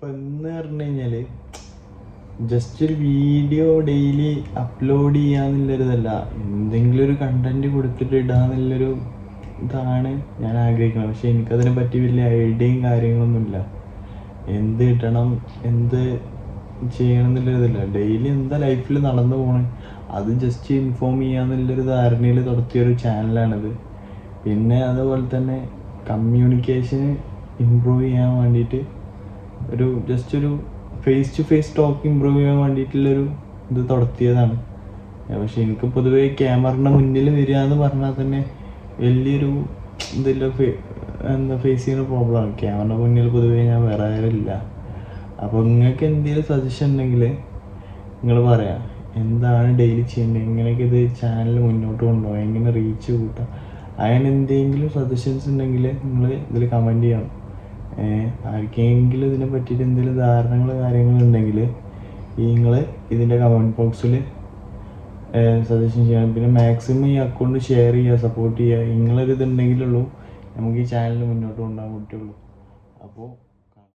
ഇപ്പം എന്ന് പറഞ്ഞു കഴിഞ്ഞാൽ ജസ്റ്റ് ഒരു വീഡിയോ ഡെയിലി അപ്ലോഡ് ചെയ്യാന്നുള്ളൊരിതല്ല, എന്തെങ്കിലും ഒരു കണ്ടന്റ് കൊടുത്തിട്ട് ഇടാന്നുള്ളൊരു ഇതാണ് ഞാൻ ആഗ്രഹിക്കുന്നത്. പക്ഷെ എനിക്കതിനെ പറ്റി വലിയ ഐഡിയയും കാര്യങ്ങളൊന്നുമില്ല. എന്ത് ഇടണം, എന്ത് ചെയ്യണം എന്നുള്ളതില്ല. ഡെയിലി എന്താ ലൈഫിൽ നടന്നു പോകണം അത് ജസ്റ്റ് ഇൻഫോം ചെയ്യാന്നുള്ളൊരു ധാരണയിൽ തുടത്തിയൊരു ചാനലാണിത്. പിന്നെ അതുപോലെ തന്നെ കമ്മ്യൂണിക്കേഷന് ഇമ്പ്രൂവ് ചെയ്യാൻ വേണ്ടിയിട്ട് ജസ്റ്റ് ഒരു face to face talk improve ചെയ്യാൻ വേണ്ടിയിട്ടുള്ളൊരു ഇത് തുടത്തിയതാണ്. പക്ഷെ എനിക്ക് പൊതുവേ ക്യാമറയുടെ മുന്നിൽ വരിക എന്ന് പറഞ്ഞാൽ തന്നെ വലിയൊരു ഇതില്ല, ഫേസ് ചെയ്യുന്ന പ്രോബ്ലമാണ്. ക്യാമറയുടെ മുന്നിൽ പൊതുവേ ഞാൻ വേറെ ആരില്ല. അപ്പോൾ നിങ്ങൾക്ക് എന്തെങ്കിലും സജഷൻ ഉണ്ടെങ്കിൽ നിങ്ങൾ പറയാം, എന്താണ് ഡെയിലി ചെയ്യേണ്ടത്, എങ്ങനെയൊക്കെ ഇത് ചാനൽ മുന്നോട്ട് കൊണ്ടുപോകാം, എങ്ങനെ റീച്ച് കൂട്ടാം, അങ്ങനെ എന്തെങ്കിലും സജഷൻസ് ഉണ്ടെങ്കിൽ നിങ്ങൾ ഇതിൽ കമൻറ്റ് ചെയ്യണം. ആർക്കെങ്കിലും ഇതിനെ പറ്റിയിട്ട് എന്തെങ്കിലും ധാരണകൾ കാര്യങ്ങളുണ്ടെങ്കിൽ നിങ്ങൾ ഇതിൻ്റെ കമൻറ്റ് ബോക്സിൽ സജഷൻ ചെയ്യണം. പിന്നെ മാക്സിമം ഈ അക്കൗണ്ട് ഷെയർ ചെയ്യുക, സപ്പോർട്ട് ചെയ്യുക. നിങ്ങളൊരിതുണ്ടെങ്കിലുള്ളൂ നമുക്ക് ഈ ചാനൽ മുന്നോട്ട് കൊണ്ടുപോകാൻ പറ്റുള്ളൂ. അപ്പോൾ